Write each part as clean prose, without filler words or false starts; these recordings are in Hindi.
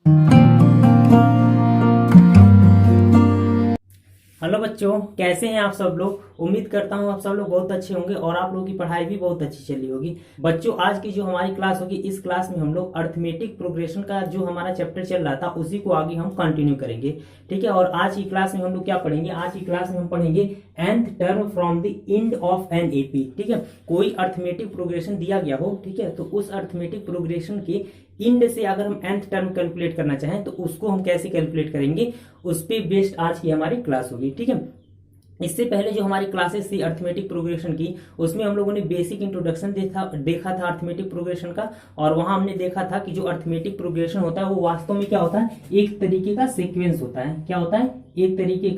हेलो बच्चों, कैसे हैं आप सब लोग। उम्मीद करता हूं आप सब लोग बहुत अच्छे होंगे और आप लोगों की पढ़ाई भी बहुत अच्छी चली होगी। बच्चों, आज की जो हमारी क्लास होगी, इस क्लास में हम लोग अर्थमेटिक प्रोग्रेशन का जो हमारा चैप्टर चल रहा था उसी को आगे हम कंटिन्यू करेंगे। ठीक है, और आज की क्लास में हम लोग क्या पढ़ेंगे, आज की क्लास में हम पढ़ेंगे nth term from the end of an AP. ठीक है, कोई अर्थमेटिक प्रोग्रेशन दिया गया हो, ठीक है, तो उस अर्थमेटिक प्रोग्रेशन के इंड से अगर हम nth टर्म कैलकुलेट करना चाहें तो उसको हम कैसे कैलकुलेट करेंगे, उस पे बेस्ड आज की हमारी क्लास होगी। ठीक है, इससे पहले जो हमारी क्लासेस थी अर्थमेटिक प्रोग्रेशन की, उसमें हम लोगों ने बेसिक इंट्रोडक्शन देखा था अर्थमेटिक प्रोग्रेशन का। और वहां हमने देखा था कि जो अर्थमेटिक प्रोग्रेशन होता है वो वास्तव में क्या होता है, एक तरीके का सीक्वेंस होता है। क्या होता है, एक तरीके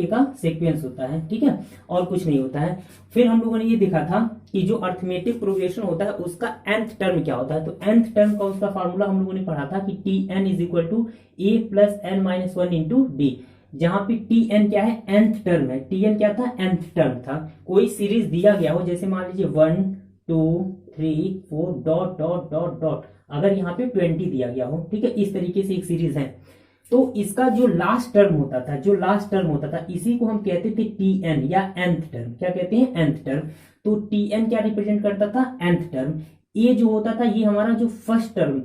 का सीक्वेंस होता है। ठीक है, और कुछ नहीं होता है। फिर हम लोगों ने ये देखा था कि जो अर्थमेटिक प्रोग्रेशन होता है उसका nth टर्म क्या होता है। तो nth टर्म का उसका फार्मूला हम लोगों ने पढ़ा था कि Tn is equal to a plus n minus one into d, जहां पे Tn क्या है, nth टर्म है। Tn क्या था, nth टर्म था। कोई सीरीज दिया गया हो, जैसे मान लीजिए 1 2 3 4 डॉट डॉट डॉट डॉट, अगर यहाँ पे 20 दिया गया हो, ठीक है, इस तरीके से एक सीरीज है, तो इसका जो लास्ट टर्म होता था इसी को हम कहते थे Tn या nth टर्म। क्या कहते हैं, nth टर्म। तो Tn क्या रिप्रेजेंट करता था, nth टर्म। ए जो होता था ये हमारा जो फर्स्ट टर्म,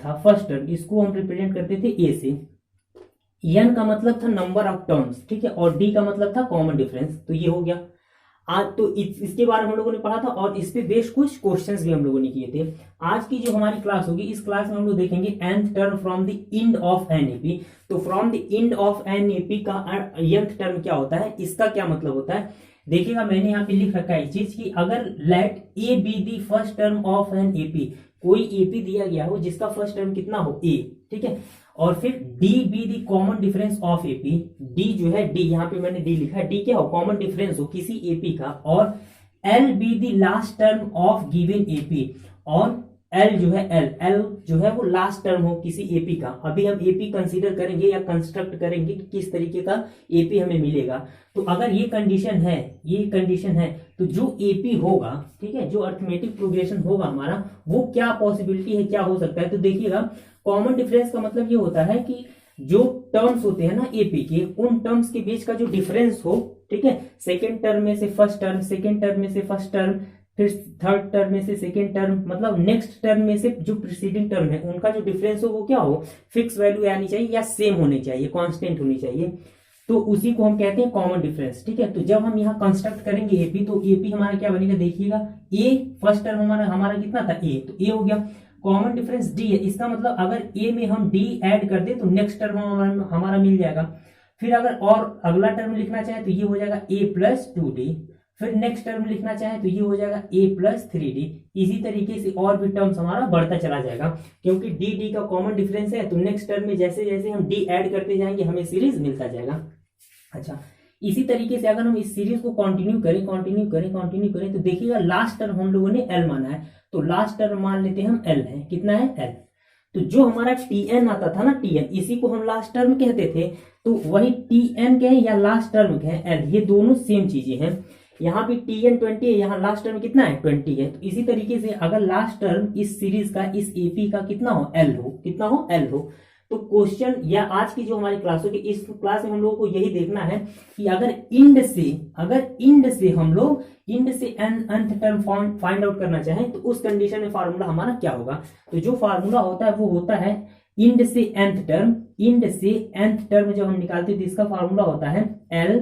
इसको हम रिप्रेजेंट करते थे ए से। एन का मतलब था नंबर ऑफ टर्म्स, ठीक है, और डी का मतलब था कॉमन डिफरेंस। तो ये हो गया। आज तो इसके बारे में हम लोगों ने पढ़ा था और इस पे बेस्ड कुछ क्वेश्चंस भी हम लोगों ने किए थे। आज की जो हमारी क्लास होगी, इस क्लास में हम लोग देखेंगे nth term from the end of an AP. तो from the end of an AP का nth टर्म क्या होता है, इसका क्या मतलब होता है। देखिएगा, मैंने यहाँ पे लिख रखा है इस चीज की, अगर let a be the first term of an AP, कोई एपी दिया गया हो जिसका फर्स्ट टर्म कितना हो, ए, ठीक है, और फिर D be the common difference of AP. D जो है, डी यहाँ पे मैंने डी लिखा है, डी क्या हो, कॉमन डिफरेंस हो किसी एपी का, और L be the last term of given AP, और एल जो है वो लास्ट टर्म हो किसी एपी का। अभी हम एपी कंसीडर करेंगे या कंस्ट्रक्ट करेंगे कि किस तरीके का एपी हमें मिलेगा। तो अगर ये कंडीशन है, तो जो एपी होगा, ठीक है, जो अर्थमेटिक प्रोग्रेशन होगा हमारा, वो क्या पॉसिबिलिटी है, क्या हो सकता है। तो देखिएगा, कॉमन डिफरेंस का मतलब ये होता है कि जो टर्म्स होते हैं ना एपी के, उन टर्म्स के बीच का जो डिफरेंस हो, ठीक है, सेकेंड टर्म में से फर्स्ट टर्म, सेकेंड टर्म में से फर्स्ट टर्म, फिर थर्ड टर्म में से सेकेंड टर्म, मतलब नेक्स्ट टर्म में से जो प्रीसीडिंग टर्म है उनका जो डिफरेंस हो वो क्या हो, फिक्स वैल्यू आनी चाहिए या सेम होनी चाहिए, कांस्टेंट होनी चाहिए। तो उसी को हम कहते हैं कॉमन डिफरेंस। ठीक है, तो जब हम यहाँ कंस्ट्रक्ट करेंगे एपी, तो एपी हमारा क्या बनेगा, देखिएगा, ए फर्स्ट टर्म हमारा कितना था, ए, तो ए हो गया। कॉमन डिफरेंस डी है, इसका मतलब अगर ए में हम डी ऐड कर दे तो नेक्स्ट टर्म हमारा मिल जाएगा। फिर अगर और अगला टर्म लिखना चाहे तो ये हो जाएगा ए प्लस 2d, फिर नेक्स्ट टर्म लिखना चाहे तो ये हो जाएगा ए प्लस 3d। इसी तरीके से और भी टर्म्स हमारा बढ़ता चला जाएगा, क्योंकि डी डी का कॉमन डिफरेंस है, तो नेक्स्ट टर्म में जैसे जैसे हम डी ऐड करते जाएंगे हमें सीरीज मिलता जाएगा। अच्छा, इसी तरीके से अगर हम इस सीरीज को कंटिन्यू करें तो देखिएगा, लास्ट टर्म हम लोगों ने एल माना है, तो लास्ट टर्म मान लेते हैं हम एल है, कितना है, एल। तो जो हमारा Tn आता था ना, Tn, इसी को हम लास्ट टर्म कहते थे। तो वही Tn कहें या लास्ट टर्म कहें, एल, ये दोनों सेम चीजें हैं। यहाँ पे Tn 20 है, यहाँ लास्ट टर्म कितना है, 20 है। तो इसी तरीके से अगर लास्ट टर्म इस सीरीज का, इस एपी का कितना हो, एल हो, कितना हो, एल हो। तो क्वेश्चन या आज की जो हमारी क्लास होगी, इस क्लास में हम लोगों को यही देखना है कि अगर इंड से हम लोग nth टर्म फाइंड आउट करना चाहें तो उस कंडीशन में फार्मूला हमारा क्या होगा। तो जो फार्मूला होता है वो होता है इंड से nth टर्म जब हम निकालते हैं तो इसका फार्मूला होता है l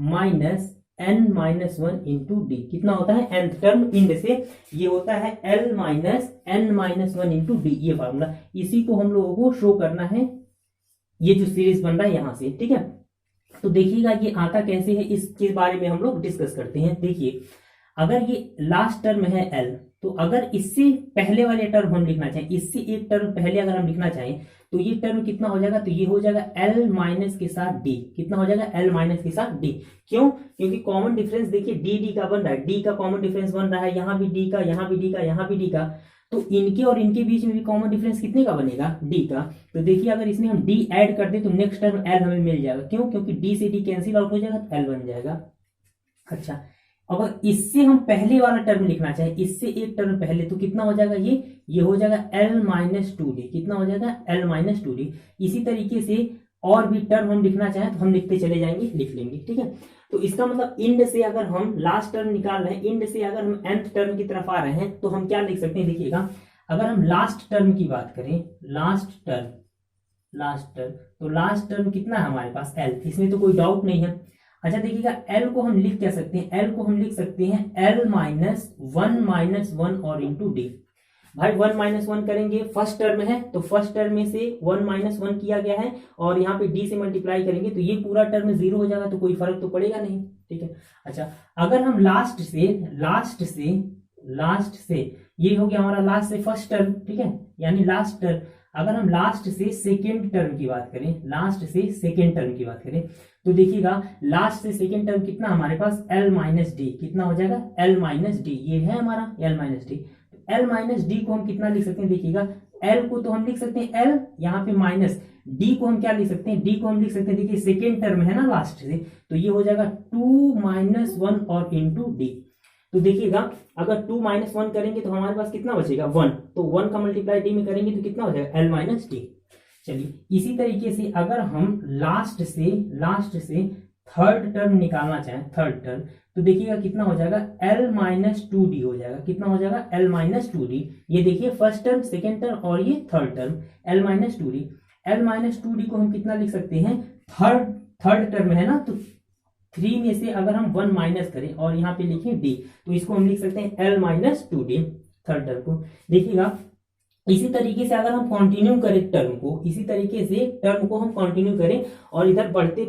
minus n minus one into D. कितना होता है, nth टर्म इंड से, ये होता है l minus n minus one into D, ये फार्मूला। इसी को हम लोगों को शो करना है, ये जो सीरीज बन रहा है यहां से। ठीक है, तो देखिएगा ये आता कैसे है, इसके बारे में हम लोग डिस्कस करते हैं। देखिए, अगर ये लास्ट टर्म है l, तो अगर इससे पहले वाले टर्म हम लिखना चाहें, इससे एक टर्म पहले अगर हम लिखना चाहें तो ये टर्म कितना हो जाएगा, तो ये हो जाएगा l माइनस के साथ d। कितना हो जाएगा, l माइनस के साथ d। क्यों, क्योंकि कॉमन डिफरेंस देखिए डी का बन रहा है, डी का कॉमन डिफरेंस बन रहा है, यहाँ भी डी का, यहाँ भी डी का, यहाँ भी डी का। तो इनके और इनके बीच में भी कॉमन डिफरेंस कितने का बनेगा, डी का। तो देखिए, अगर इसमें हम डी ऐड कर दे तो नेक्स्ट टर्म एल हमें मिल जाएगा। क्यों, क्योंकि डी से डी कैंसिल आउट हो जाएगा तो एल बन जाएगा। अच्छा, अगर इससे हम पहले वाला टर्म लिखना चाहे, इससे एक टर्म पहले, तो कितना हो जाएगा ये हो जाएगा L-2D। कितना हो जाएगा L-2D। इसी तरीके से और भी टर्म हम लिखना चाहें तो हम लिखते चले जाएंगे, लिख लेंगे, ठीक है। तो इसका मतलब इंड से अगर हम लास्ट टर्म निकाल रहे हैं, इंड से अगर हम nth टर्म की तरफ आ रहे हैं, तो हम क्या लिख सकते हैं, देखिएगा, अगर हम लास्ट टर्म की बात करें, लास्ट टर्म, तो लास्ट टर्म कितना है हमारे पास L, इसमें तो कोई डाउट नहीं है। अच्छा देखिएगा, L को हम लिख क्या सकते हैं, L को हम लिख सकते हैं L-1 और इंटू D। भाई 1 - 1 करेंगे, फर्स्ट टर्म है तो फर्स्ट टर्म में से 1 - 1 किया गया है, और यहाँ पे D से मल्टीप्लाई करेंगे तो ये पूरा टर्म 0 हो जाएगा, तो कोई फर्क तो पड़ेगा नहीं, ठीक है। अच्छा, अगर हम लास्ट से ये हो गया हमारा लास्ट से फर्स्ट टर्म, ठीक है, यानी लास्ट टर्म। अगर हम लास्ट से सेकेंड टर्म की बात करें, तो देखिएगा लास्ट से सेकेंड टर्म कितना हमारे पास L-D, कितना हो जाएगा L-D, ये है हमारा L-D। L-D को हम कितना लिख सकते हैं, देखिएगा, L को तो हम लिख सकते हैं L, यहाँ पे माइनस D को हम क्या लिख सकते हैं, D को हम लिख सकते हैं, देखिए सेकेंड टर्म है ना लास्ट से, तो ये हो जाएगा 2 - 1 और इंटू D। तो देखिएगा, अगर 2 - 1 करेंगे तो हमारे पास कितना बचेगा 1, तो 1 का मल्टीप्लाई D में करेंगे तो कितना हो जाएगा L-D। चलिए, इसी तरीके से अगर हम लास्ट से थर्ड टर्म निकालना चाहें, थर्ड टर्म, तो देखिएगा कितना हो जाएगा L-2D हो जाएगा। कितना हो जाएगा L-2D। ये देखिए फर्स्ट टर्म, सेकेंड टर्म और ये थर्ड टर्म L-2D। L-2D को हम कितना लिख सकते हैं, थर्ड टर्म है ना, तो 3 में से अगर हम 1 माइनस करें और यहाँ पे लिखें D, तो इसको हम लिख सकते हैं L-2D, थर्ड टर्म को। देखिएगा, इसी तरीके से अगर हम कंटिन्यू करें टर्म को हम कंटिन्यू करें, और इधर बढ़ते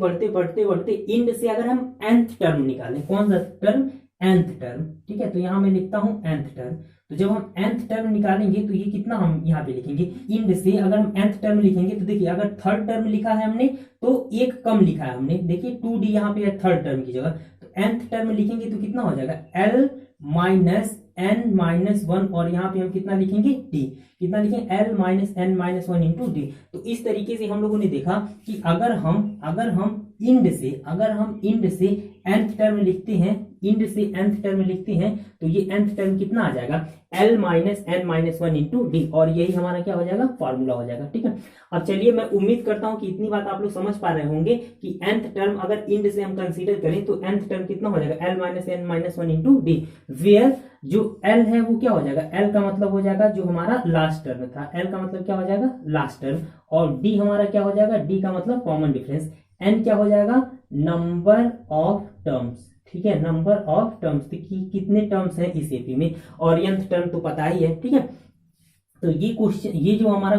इंड से अगर हम nth टर्म निकालें, कौन सा टर्म, nth टर्म, ठीक है। तो यहाँ मैं लिखता हूं nth टर्म। तो जब हम nth टर्म निकालेंगे तो ये कितना हम यहाँ पे लिखेंगे, इंड से अगर हम nth टर्म लिखेंगे, तो देखिए अगर थर्ड टर्म लिखा है हमने तो एक कम लिखा है हमने, देखिए 2D यहाँ पे है थर्ड टर्म की जगह, तो nth टर्म लिखेंगे तो कितना हो जाएगा L-N-1, और यहाँ पे हम कितना लिखेंगे D, कितना लिखेंगे L-N-1 इंटू D। तो इस तरीके से हम लोगों ने देखा कि अगर हम इंड से nth टर्म लिखते हैं, तो ये nth टर्म कितना आ जाएगा L-N-1 इंटू D, और यही हमारा क्या हो जाएगा, फॉर्मूला हो जाएगा, ठीक है। अब चलिए, मैं उम्मीद करता हूं कि इतनी बात आप लोग समझ पा रहे होंगे कि nth टर्म अगर इंड से हम कंसीडर करें तो nth टर्म कितना हो जाएगा L-N-1 इंटू D, वेयर जो L है वो क्या हो जाएगा, L का मतलब हो जाएगा जो हमारा लास्ट टर्म था, L का मतलब क्या हो जाएगा लास्ट टर्म, और D हमारा क्या हो जाएगा, D का मतलब कॉमन डिफरेंस, N क्या हो जाएगा, नंबर ऑफ टर्म्स, ठीक है, नंबर ऑफ टर्म्स, कितने टर्म्स हैं इस एपी में, और nth टर्म तो पता ही है, ठीक है। तो ये जो हमारा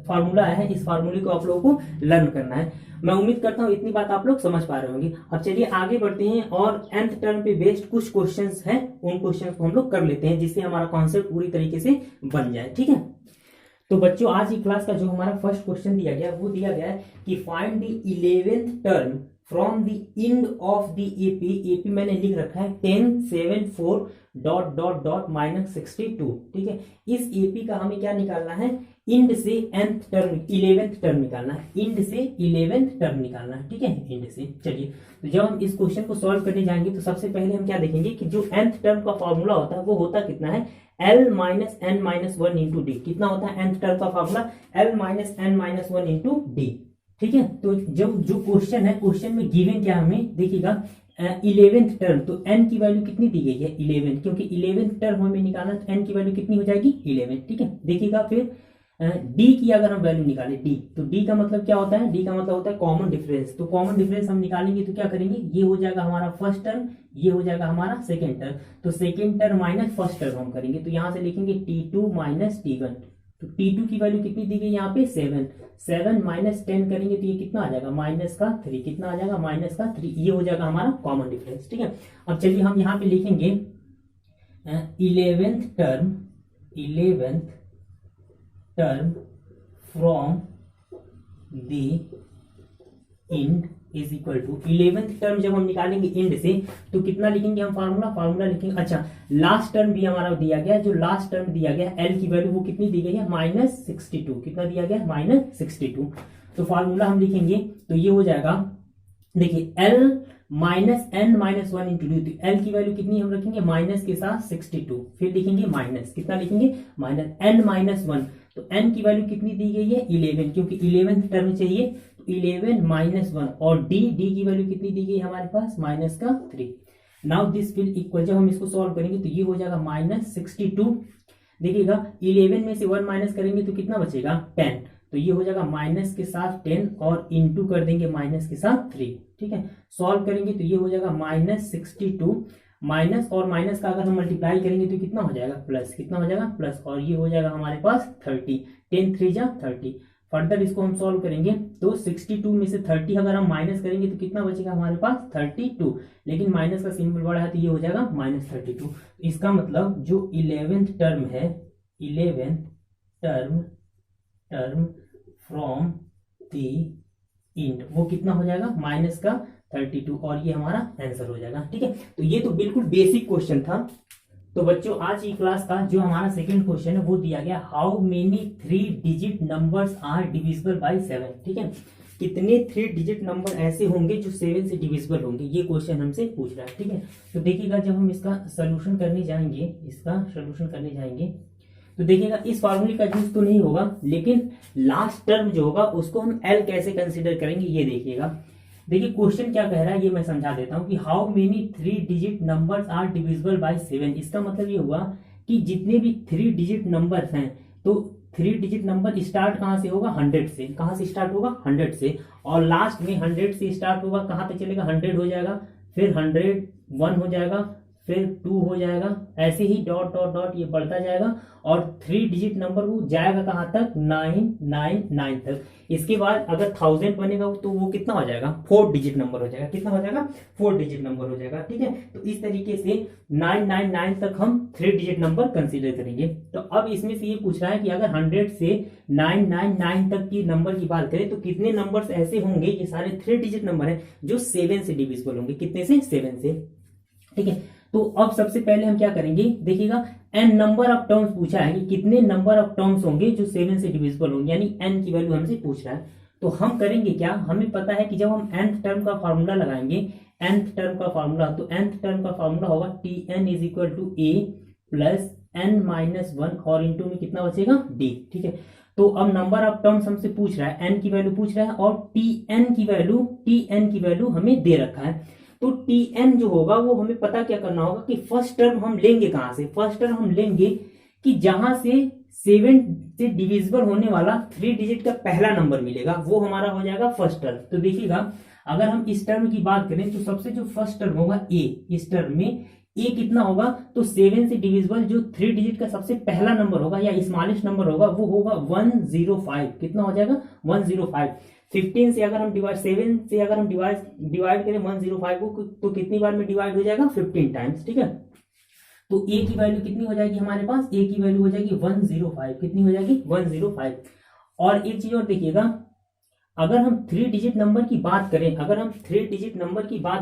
फार्मूला है, इस फार्मूले को आप लोगों को लर्न करना है। मैं उम्मीद करता हूं इतनी बात आप लोग समझ पा रहे होंगे। अब चलिए आगे बढ़ते हैं, और nth टर्म पे बेस्ड कुछ क्वेश्चंस हैं, उन क्वेश्चंस को हम लोग कर लेते हैं, जिससे हमारा कॉन्सेप्ट पूरी तरीके से बन जाए, ठीक है। तो बच्चों, आज की क्लास का जो हमारा फर्स्ट क्वेश्चन दिया गया वो दिया गया है कि find the 11th term from the end of the AP मैंने लिख रखा है 10, 7, 4 ... -62, ठीक है। इस एपी का हमें क्या निकालना है, इंड से nth टर्म 11th टर्म निकालना है, इंड से 11th टर्म निकालना है, ठीक है, इंड से। चलिए, तो जब हम इस क्वेश्चन को सॉल्व करने जाएंगे तो सबसे पहले हम क्या देखेंगे कि जो nth टर्म का फॉर्मूला होता है वो होता कितना है, L-N-1 इंटू D। कितना होता है nth टर्म का फॉर्मूला, L-N-1 इंटू D, ठीक है। तो जब जो क्वेश्चन है, क्वेश्चन में गिवन क्या हमें, देखिएगा 11th टर्म, तो n की वैल्यू कितनी दी गई है 11, क्योंकि 11th टर्म हमें निकालना, तो n की वैल्यू कितनी हो जाएगी 11, ठीक है। देखिएगा फिर d की अगर हम वैल्यू निकालें, d, तो d का मतलब क्या होता है, d का मतलब होता है कॉमन डिफरेंस। तो कॉमन डिफरेंस हम निकालेंगे तो क्या करेंगे, ये हो जाएगा हमारा फर्स्ट टर्म, ये हो जाएगा हमारा सेकेंड टर्म, तो second term minus first term हम करेंगे, तो यहां से लिखेंगे T2 माइनस T1। तो T2 की वैल्यू कितनी दी गई यहाँ पे 7 माइनस 10 करेंगे तो ये कितना आ जाएगा -3, कितना आ जाएगा -3, ये हो जाएगा हमारा कॉमन डिफरेंस, ठीक है। अब चलिए हम यहाँ पे लिखेंगे 11th term from the end is equal to 11th term जब हम निकालेंगे इंड से तो कितना लिखेंगे हम, फार्मूला लिखेंगे। अच्छा, लास्ट टर्म भी हमारा दिया गया, जो लास्ट टर्म दिया गया L की वैल्यू वो कितनी दी गई है -62, कितना दिया गया -62। तो फार्मूला हम लिखेंगे तो ये हो जाएगा, देखिए L minus n minus one into d, तो एल की वैल्यू कितनी हम रखेंगे माइनस के साथ 62, फिर लिखेंगे माइनस, कितना लिखेंगे माइनस एन माइनस वन, तो एन की वैल्यू कितनी दी गई है 11, क्योंकि 11th टर्म चाहिए, तो 11 माइनस वन, और डी की वैल्यू कितनी दी गई हमारे पास माइनस का 3। नाउ दिस विल इक्वल, जब हम इसको सॉल्व करेंगे तो ये हो जाएगा माइनस 62, देखिएगा 11 में से 1 माइनस करेंगे तो कितना बचेगा 10, तो ये हो जाएगा माइनस के साथ 10 और इंटू कर देंगे माइनस के साथ 3, ठीक है। सॉल्व करेंगे तो ये हो जाएगा माइनस 62, माइनस और माइनस का अगर हम मल्टीप्लाई करेंगे तो कितना हो जाएगा प्लस, कितना हो जाएगा प्लस, और ये हो जाएगा हमारे पास 30, 10 3 जा 30। फर्दर इसको हम सॉल्व करेंगे तो 62 में से 30 अगर हम माइनस करेंगे तो कितना बचेगा हमारे पास 32, लेकिन माइनस का सिंबल बड़ा है तो ये हो जाएगा माइनस 32। इसका मतलब जो 11th टर्म है, 11th term from the int, वो कितना हो जाएगा माइनस का 32, और ये हमारा आंसर हो जाएगा, ठीक है। तो ये तो बिल्कुल बेसिक क्वेश्चन था। तो बच्चों आज की क्लास का जो हमारा सेकंड क्वेश्चन है वो दिया गया, how many 3 digit numbers are divisible by 7, ठीक है। कितने 3 डिजिट नंबर ऐसे होंगे जो 7 से डिविजिबल होंगे, ये क्वेश्चन हमसे पूछ रहा है, ठीक है। तो देखिएगा जब हम इसका सोल्यूशन करने जाएंगे, तो देखिएगा इस फार्मूले का यूज तो नहीं होगा, लेकिन लास्ट टर्म जो होगा उसको हम एल कैसे कंसिडर करेंगे ये देखिएगा। देखिए क्वेश्चन क्या कह रहा है ये मैं समझा देता हूं कि how many 3 digit numbers are divisible by 7, इसका मतलब ये हुआ कि जितने भी 3 डिजिट नंबर्स हैं, तो 3 डिजिट नंबर स्टार्ट कहां से होगा 100 से, कहां से स्टार्ट होगा 100 से, और लास्ट में 100 से स्टार्ट होगा कहां तक चलेगा 100 हो जाएगा, फिर 101 हो जाएगा, फिर 2 हो जाएगा, ऐसे ही डॉट डॉट डॉट ये बढ़ता जाएगा, और 3 डिजिट नंबर वो जाएगा कहां तक 999 तक। इसके बाद अगर 1000 बनेगा तो वो कितना हो जाएगा 4 डिजिट नंबर हो जाएगा, कितना हो जाएगा 4 डिजिट नंबर हो जाएगा, ठीक है। तो इस तरीके से 999 तक हम 3 डिजिट नंबर कंसीडर करेंगे। तो अब इसमें से ये पूछ रहा है कि अगर 100 से 999 तक की नंबर की बात करें तो कितने नंबर्स ऐसे होंगे, ये सारे 3 डिजिट नंबर है जो 7 से डिविजिबल होंगे, कितने से 7 से, ठीक है। तो अब सबसे पहले हम क्या करेंगे, देखिएगा एन नंबर ऑफ टर्म्स पूछा है कि कितने नंबर ऑफ टर्म्स होंगे जो 7 से डिविजिबल होंगे, यानी एन की वैल्यू हमसे पूछ रहा है। तो हम करेंगे क्या, हमें पता है कि जब हम nth टर्म का फार्मूला लगाएंगे, nth टर्म का फार्मूला, तो nth टर्म का फार्मूला होगा Tn is equal to a plus n minus one, और इंटू में कितना बचेगा डी, ठीक है। तो अब नंबर ऑफ टर्म्स हमसे पूछ रहा है, एन की वैल्यू पूछ रहा है, और टीएन की वैल्यू हमें दे रखा है। तो Tn जो होगा वो हमें पता क्या करना होगा कि फर्स्ट टर्म हम लेंगे कहां से, फर्स्ट टर्म हम लेंगे कि जहां से 7 से डिविजिबल होने वाला 3 डिजिट का पहला नंबर मिलेगा, वो हमारा हो जाएगा फर्स्ट टर्म। तो देखिएगा अगर हम इस टर्म की बात करें तो सबसे जो फर्स्ट टर्म होगा ए, इस टर्म में ए कितना होगा, तो 7 से डिविजिबल जो 3 डिजिट का सबसे पहला नंबर होगा या स्मॉलेस्ट नंबर होगा वो होगा 105, कितना हो जाएगा 105। 15 से अगर हम डिवाइड 7 से अगर हम डिवाइड करें 105 को तो कितनी बार में डिवाइड हो जाएगा 15 टाइम्स, ठीक है। तो ए की वैल्यू कितनी हो जाएगी हमारे पास, ए की वैल्यू हो जाएगी 105, कितनी हो जाएगी 105। और एक चीज और देखिएगा, अगर हम 3 डिजिट नंबर की बात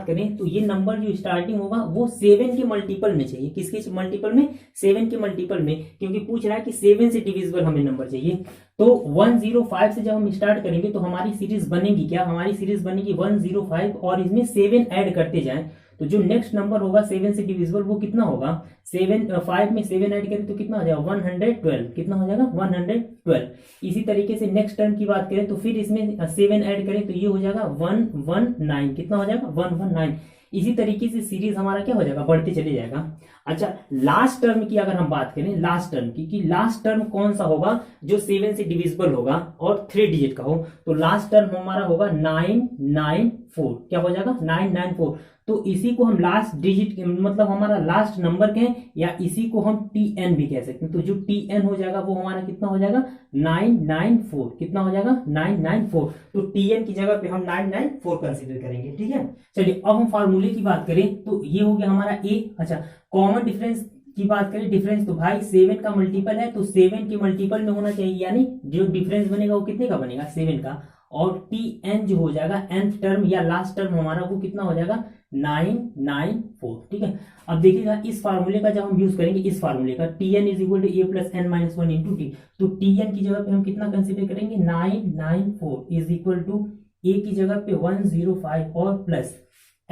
करें, तो ये नंबर जो स्टार्टिंग होगा वो 7 के मल्टीपल में चाहिए, किसके मल्टीपल में 7 के मल्टीपल में, क्योंकि पूछ रहा है कि 7 से डिविजिबल हमें नंबर चाहिए। तो 105 से जब हम स्टार्ट करेंगे तो हमारी सीरीज बनेगी क्या, हमारी सीरीज बनेगी 105 और इसमें 7 ऐड करते जाएं, तो जो नेक्स्ट नंबर होगा 7 से डिविजिबल वो कितना होगा 5 में 7 ऐड करें तो कितना हो जाएगा 112, कितना हो जाएगा 112। इसी तरीके से नेक्स्ट टर्म की बात करें तो फिर इसमें 7 ऐड करें तो ये हो जाएगा 119, कितना हो जाएगा 119। इसी तरीके से सीरीज हमारा क्या हो जाएगा बढ़ते चले जाएगा। अच्छा लास्ट टर्म की अगर हम बात करें, लास्ट टर्म की कि लास्ट टर्म कौन सा होगा जो 7 से डिविजिबल होगा और 3 डिजिट का हो, तो लास्ट टर्म हमारा होगा 994, क्या हो जाएगा 994। तो इसी को हम लास्ट डिजिट मतलब हमारा लास्ट नंबर कहें या इसी को हम Tn भी कह सकते हैं। तो जो Tn हो जाएगा वो हमारा कितना हो जाएगा 994, कितना हो जाएगा 994। तो Tn की जगह पे हम 994 कंसीडर करेंगे, ठीक है। चलिए अब हम फार्मूले की बात करें तो ये हो गया हमारा ए। अच्छा कॉमन डिफरेंस की बात करें, डिफरेंस तो भाई 7 का मल्टीपल है तो 7 के मल्टीपल में होना चाहिए, यानी जो डिफरेंस बनेगा वो कितने का बनेगा 7 का, और Tn जो हो जाएगा nth टर्म या लास्ट टर्म हमारा वो कितना हो जाएगा 994, ठीक है। अब देखिएगा इस फार्मूले का जब हम यूज करेंगे, इस फार्मूले का Tn is equal to a plus n minus one into t, तो Tn की जगह पे हम कितना कंसिडर करेंगे 994 इज इक्वल टू ए की जगह पे 105 और प्लस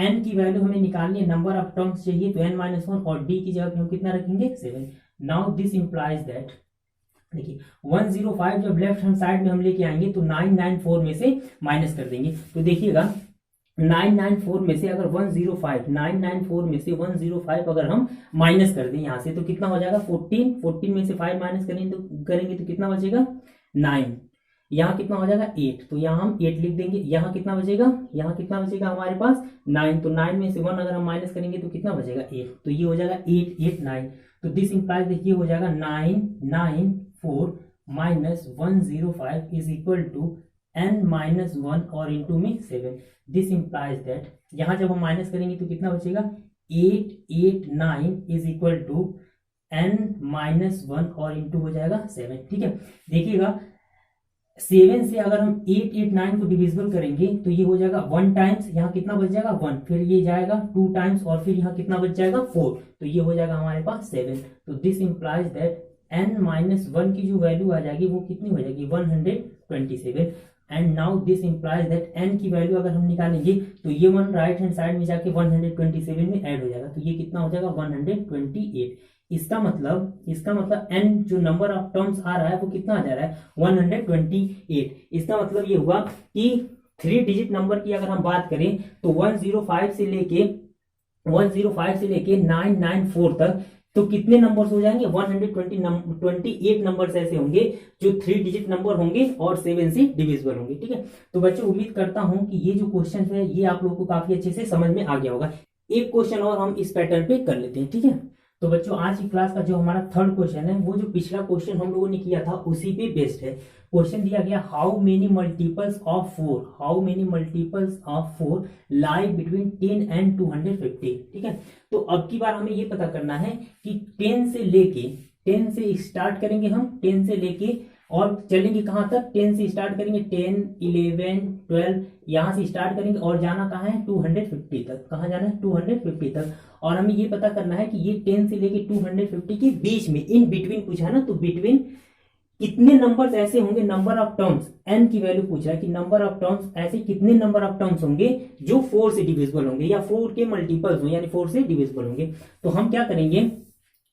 n की वैल्यू हमें निकालनी है, नंबर ऑफ टर्म्स चाहिए, तो n-1 और d की जगह पे हम कितना रखेंगे 7। नाउ दिस इंप्लाइज दैट, देखिए 105 जब लेफ्ट हैंड साइड में हम लेके आएंगे तो 994 में से माइनस कर देंगे। तो देखिएगा 994 में से अगर 105, 994 में से 105 अगर हम माइनस कर दें यहाँ से तो कितना हो जाएगा 14, 14 में से 5 माइनस करेंगे तो कितना बचेगा 9, यहाँ कितना हो जाएगा 8, तो यहाँ हम 8 लिख देंगे। यहाँ कितना बचेगा, यहाँ कितना बचेगा हमारे पास 9, तो 9 में से 1 अगर हम माइनस करेंगे तो कितना बचेगा 8, तो ये हो जाएगा 8, 8, 9। तो दिस इंप्लाइज देखिए हो जाएगा 994 minus 105 is equal to n-1 और इंटू में 7। दिस इंप्लाइज दैट यहाँ जब हम माइनस करेंगे तो कितना बचेगा 8, 8, 9 इज इक्वल टू n-1 और इंटू हो जाएगा 7। ठीक है, देखिएगा 7 से अगर हम 8, 8, 9 को डिविजिबल करेंगे तो ये हो जाएगा 1 टाइम्स, यहाँ कितना बच जाएगा 1, फिर ये जाएगा 2 टाइम्स और फिर यहाँ कितना बच जाएगा 4, तो ये हो जाएगा हमारे पास 7। तो दिस इंप्लाइज दैट n-1 की जो वैल्यू आ जाएगी वो कितनी हो जाएगी 127। And now this implies that n की वैल्यू अगर हम निकालेंगे तो ये 1 राइट हैंड साइड में जाके 127 में ऐड हो जाएगा, तो ये कितना हो जाएगा 128। इसका मतलब n जो नंबर ऑफ टर्म्स आ रहा है वो कितना आ जा रहा है 128। इसका मतलब ये हुआ कि 3 डिजिट नंबर की अगर हम बात करें तो 105 से लेके 994 तक तो कितने नंबर्स हो जाएंगे 128 नंबर्स ऐसे होंगे जो 3 डिजिट नंबर होंगे और 7 से डिविजिबल होंगे। ठीक है, तो बच्चों उम्मीद करता हूं कि ये जो क्वेश्चन है ये आप लोगों को काफी अच्छे से समझ में आ गया होगा। एक क्वेश्चन और हम इस पैटर्न पे कर लेते हैं। ठीक है, तो बच्चों आज की क्लास का जो हमारा थर्ड क्वेश्चन है वो जो पिछला क्वेश्चन हम लोगों ने किया था उसी पे बेस्ड है। क्वेश्चन दिया गया how many multiples of 4 lie between 10 and 250। ठीक है, तो अब की बार हमें ये पता करना है कि 10 से स्टार्ट करेंगे हम, 10 से लेके और चलेंगे कहां तक, 10 से स्टार्ट करेंगे 10, 11, 12 यहां से स्टार्ट करेंगे और जाना कहां है 250 तक। कहां जाना है 250 तक। और हमें ये पता करना है कि ये 10 से लेके 250 के बीच में इन बिटवीन पूछा है ना, तो बिटवीन कितने नंबर्स ऐसे होंगे, नंबर ऑफ टर्म्स n की वैल्यू पूछ रहा है कि नंबर ऑफ टर्म्स ऐसे कितने नंबर ऑफ टर्म्स होंगे जो 4 से डिविजिबल होंगे या 4 के मल्टीपल्स होंगे यानी 4 से डिविजिबल होंगे। तो हम क्या करेंगे,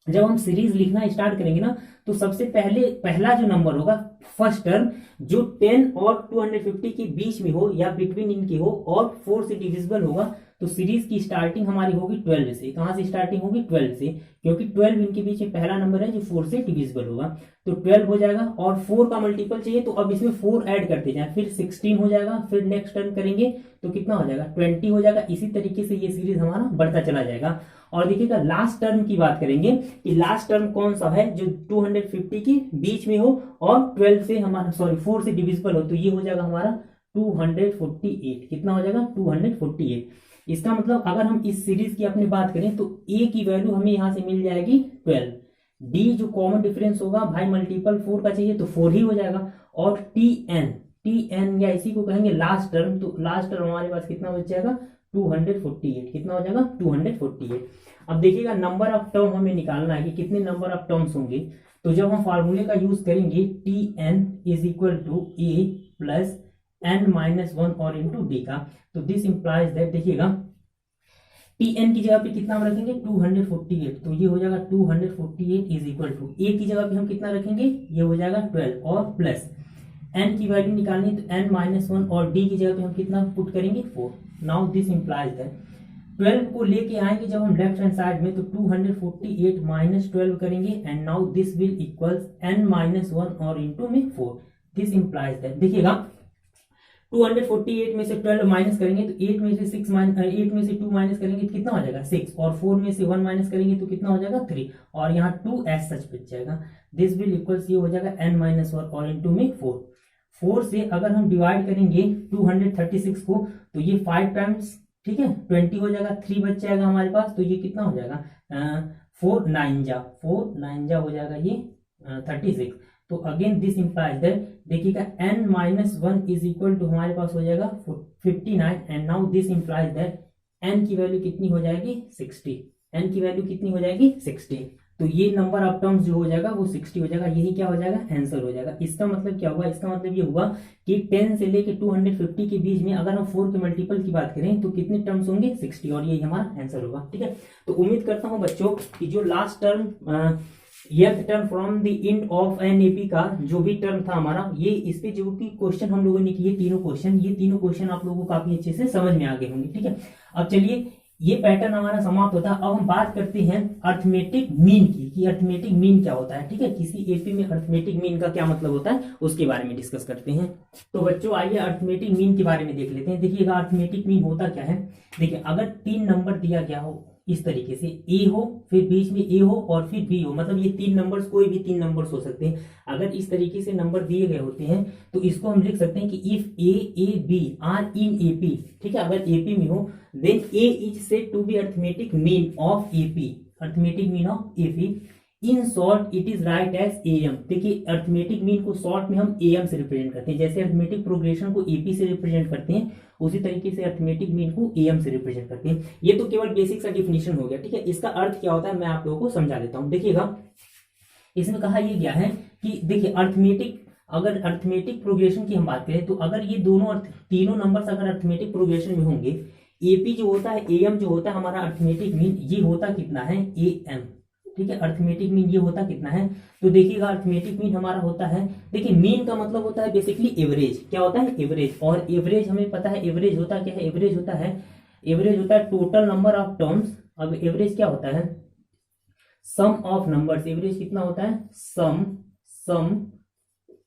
जब हम सीरीज लिखना स्टार्ट करेंगे ना तो सबसे पहला जो नंबर होगा फर्स्ट टर्म जो 10 और 250 के बीच में हो या बिटवीन इनके हो और 4 से डिविजिबल होगा, तो सीरीज की स्टार्टिंग हमारी होगी 12 से। कहां से स्टार्टिंग होगी 12 से, क्योंकि 12 इनके बीच में पहला नंबर है जो 4 से डिविजिबल होगा, तो 12 हो जाएगा। और 4 का मल्टीपल चाहिए तो अब इसमें 4 ऐड करते जाए, फिर 16 हो जाएगा, फिर नेक्स्ट टर्म करेंगे तो कितना हो जाएगा 20 हो जाएगा। इसी तरीके से ये सीरीज हमारा बढ़ता चला जाएगा। और देखिएगा लास्ट टर्म की बात करेंगे कि लास्ट टर्म कौन सा है जो 250 के बीच में हो और 12 से हमारा 4 से डिविजिबल हो, तो ये हो जाएगा हमारा 248। कितना हो जाएगा 248। इसका मतलब अगर हम इस सीरीज की अपनी बात करें तो a की वैल्यू हमें यहां से मिल जाएगी 12, d जो कॉमन डिफरेंस होगा भाई मल्टीपल 4 का चाहिए तो 4 ही हो जाएगा, और tn या इसी को कहेंगे लास्ट टर्म, तो लास्ट टर्म हमारे पास कितना बच जाएगा 248। कितना हो जाएगा 248। अब देखिएगा नंबर ऑफ टर्म हमें निकालना है कि कितने नंबर ऑफ टर्म्स होंगे, तो जब हम फार्मूले का यूज करेंगे tn is equal to a plus n-1 और इंटू डी का, तो दिस इंप्लाइज दैट देखिएगा tn की जगह पे कितना हम रखेंगे 248, तो ये हो जाएगा 248 इज इक्वल टू a की जगह पे हम कितना रखेंगे ये हो जाएगा 12 और प्लस n की वैल्यू निकालनी तो n-1 और d की जगह पे हम कितना पुट करेंगे 4। नाउ दिस इंप्लाइज दैट 12 को लेके आएंगे जब हम लेफ्ट हैंड साइड में तो 248 माइनस 12 करेंगे and now this will equals n-1 और इंटू में 4। दिस इंप्लाइज दैट देखिएगा 248 में से 12 माइनस करेंगे तो 8 में से 2 माइनस करेंगे तो कितना हो जाएगा 6, और 4 में से 1 माइनस करेंगे तो कितना हो जाएगा 3, और यहाँ 2 एज सच बच जाएगा। दिस विल इक्वल्स ये हो जाएगा n-1 और इंटू में 4। 4 से अगर हम डिवाइड करेंगे 236 को तो ये 5 टाइम्स, ठीक है 20 हो जाएगा, 3 बच जाएगा हमारे पास, तो ये कितना हो जाएगा 4 9 जा हो जाएगा ये 36। तो अगेन दिस इंप्लाइज दैट देखिएगा n-1 इज इक्वल टू हमारे पास हो जाएगा 59 and now this implies that n की वैल्यू कितनी हो जाएगी 60। n की वैल्यू कितनी हो जाएगी 60। तो ये नंबर ऑफ टर्म्स जो हो जाएगा वो 60 हो जाएगा, यही क्या हो जाएगा आंसर हो जाएगा। इसका मतलब क्या हुआ, इसका मतलब ये हुआ कि 10 से लेके 250 के बीच में अगर हम 4 के मल्टीपल की बात करें तो कितने टर्म्स होंगे 60, और यही हमारा आंसर होगा। ठीक है, तो उम्मीद करता हूं बच्चों कि जो last term nth term from the end of an AP का जो भी टर्म था हमारा, ये इस पे जो भी क्वेश्चन हम लोगों ने किए तीनों क्वेश्चन, ये तीनों क्वेश्चन आप लोगों को काफी अच्छे से समझ में आ गए होंगे। ठीक है, अब चलिए ये पैटर्न हमारा समाप्त होता है। अब हम बात करते हैं अर्थमेटिक मीन की, कि अर्थमेटिक मीन क्या होता है। ठीक है, किसी एपी में अर्थमेटिक मीन का क्या मतलब होता है उसके बारे में डिस्कस करते हैं। तो बच्चों आइए अर्थमेटिक मीन के बारे में देख लेते हैं। देखिएगा अर्थमेटिक मीन होता क्या है। देखिए अगर 3 नंबर दिया गया हो इस तरीके से, ए हो फिर बीच में ए हो और फिर बी हो, मतलब ये 3 नंबर्स कोई भी 3 नंबर्स हो सकते हैं। अगर इस तरीके से नंबर दिए गए होते हैं तो इसको हम लिख सकते हैं कि if a b are in AP, ठीक है, अगर एपी में हो then A is said to be arithmetic mean of AP, arithmetic mean of AP. In short it is write as AM. देखिए अर्थमेटिक मीन को शॉर्ट में हम एएम से रिप्रेजेंट करते हैं, जैसे अर्थमेटिक प्रोग्रेशन को एपी से रिप्रेजेंट करते हैं उसी तरीके से अर्थमेटिक मीन को एएम से रिप्रेजेंट करते हैं। ये तो केवल बेसिक सा डिफिनेशन हो गया। ठीक है, इसका अर्थ क्या होता है मैं आप लोगों को समझा देता हूं। देखिएगा इसमें कहा यह गया है कि देखिए अर्थमेटिक, अगर अर्थमेटिक प्रोग्रेशन की हम बात करें तो अगर ये दोनों तीनों नंबर्स अगर अर्थमेटिक प्रोग्रेशन में होंगे, एपी जो होता है एएम जो होता है हमारा अर्थमेटिक मीन, ये होता कितना है एएम। ठीक है, अर्थमेटिक मीन ये होता कितना है, तो देखिएगा अर्थमेटिक मीन हमारा होता है, देखिए मीन का मतलब होता है बेसिकली एवरेज। क्या होता है एवरेज, और एवरेज हमें पता है एवरेज होता क्या है, एवरेज होता है टोटल नंबर ऑफ टर्म्स। अब एवरेज क्या होता है, सम ऑफ नंबर्स। एवरेज कितना होता है, सम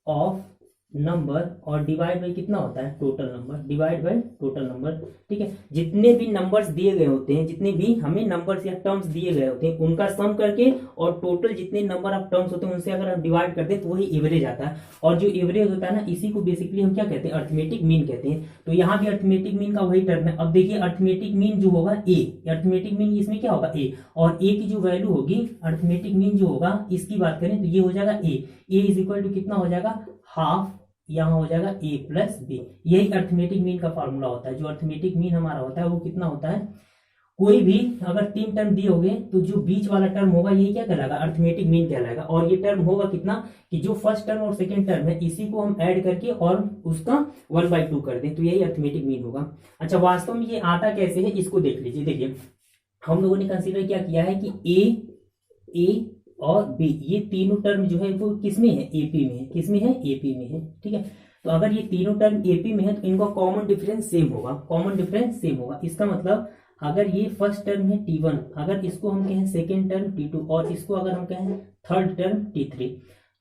ऑफ नंबर, और डिवाइड बाई कितना होता है total number, divide by total number. ठीक है, जितने भी नंबर्स दिए गए होते हैं, जितने भी हमें नंबर्स या टर्म्स दिए गए होते हैं उनका सम करके और टोटल जितने नंबर ऑफ टर्म्स होते हैं उनसे अगर हम डिवाइड करते हैं तो वही एवरेज आता है। और जो एवरेज होता है ना इसी को बेसिकली हम क्या कहते हैं अर्थमेटिक मीन कहते हैं। तो यहाँ भी अर्थमेटिक मीन का वही टर्म है। अब देखिए अर्थमेटिक मीन जो होगा ए, अर्थमेटिक मीन इसमें क्या होगा ए, और ए की जो वैल्यू होगी अर्थमेटिक मीन जो होगा इसकी बात करें तो ये हो जाएगा ए इज इक्वल टू कितना हो जाएगा हाफ, यहाँ हो जाएगा a प्लस बी। यही अर्थमेटिक मीन का फॉर्मूला होता है। जो अर्थमेटिक मीन हमारा होता है वो कितना होता है, कोई भी अगर 3 टर्म दिए होंगे तो जो बीच वाला टर्म होगा यही क्या कहलाएगा अर्थमेटिक मीन कहलाएगा। और ये टर्म होगा कितना कि जो फर्स्ट टर्म और सेकंड टर्म है इसी को हम ऐड करके और उसका 1/2 कर दें तो यही अर्थमेटिक मीन होगा। अच्छा वास्तव में ये आता कैसे है इसको देख लीजिए। देखिए हम लोगों ने कंसीडर क्या किया है कि ए और बी ये तीनों टर्म जो है वो किसमें है एपी में है, किसमें है एपी में है। ठीक है, तो अगर ये तीनों टर्म एपी में है तो इनका कॉमन डिफरेंस सेम होगा, कॉमन डिफरेंस सेम होगा। इसका मतलब अगर ये फर्स्ट टर्म है T1, अगर इसको हम कहें सेकेंड टर्म T2 और इसको अगर हम कहें थर्ड टर्म T3,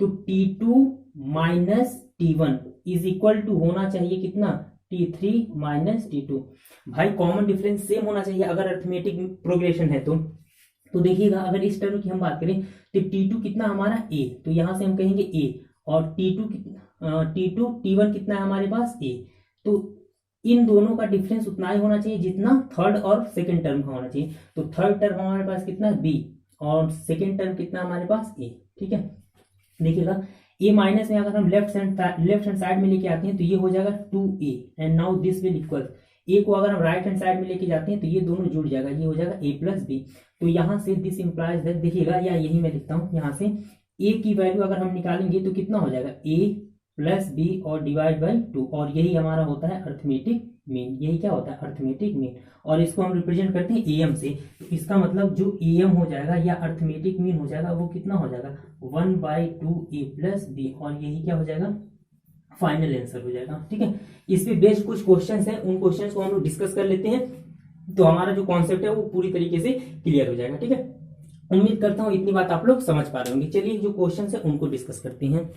तो T2 minus T1 is equal to होना चाहिए कितना T3 माइनस T2। भाई कॉमन डिफरेंस सेम होना चाहिए अगर अर्थमेटिक प्रोग्रेशन है तो देखिएगा अगर इस टर्म की हम बात करें तो T2 कितना हमारा A, तो यहां से हम कहेंगे A, और T2 T1 कितना है हमारे पास A, तो इन दोनों का डिफरेंस उतना ही होना चाहिए जितना थर्ड और सेकंड टर्म का होना चाहिए। तो थर्ड टर्म हमारे पास कितना B और सेकंड टर्म कितना हमारे पास A। ठीक है, देखिएगा A माइनस में अगर हम लेफ्ट हैंड साइड में लेके आते हैं तो ये हो जाएगा 2A and now this will equal A को अगर हम राइट हैंड साइड में लेके जाते हैं तो ये दोनों जुड़ जाएगा, ये हो जाएगा a प्लस बी। तो यहां से दिस इंप्लाइज दैट, देखिएगा या यही मैं लिखता हूं, यहां से a की वैल्यू अगर हम निकालेंगे तो कितना हो जाएगा a प्लस बी और डिवाइड बाई 2, और यही हमारा होता है अर्थमेटिक मीन। यही क्या होता है अर्थमेटिक मीन, और इसको हम रिप्रेजेंट करते हैं एम से। तो इसका मतलब जो एम हो जाएगा या अर्थमेटिक मीन हो जाएगा वो कितना हो जाएगा 1/2 a प्लस बी, और यही क्या हो जाएगा फाइनल आंसर हो जाएगा। ठीक है, इस पे बेस्ड कुछ क्वेश्चंस हैं, उन क्वेश्चंस को हम लोग डिस्कस कर लेते हैं तो हमारा जो कॉन्सेप्ट है वो पूरी तरीके से क्लियर हो जाएगा। ठीक है, उम्मीद करता हूं इतनी बात आप लोग समझ पा रहे होंगे। चलिए जो क्वेश्चंस है उनको डिस्कस करते हैं।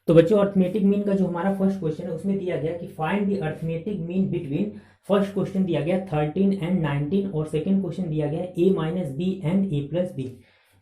तो बच्चों अर्थमेटिक मीन का जो हमारा फर्स्ट क्वेश्चन है उसमें दिया गया कि find the arithmetic mean between, first question दिया गया 13 एंड 19 और सेकंड क्वेश्चन दिया गया a minus b and a plus b.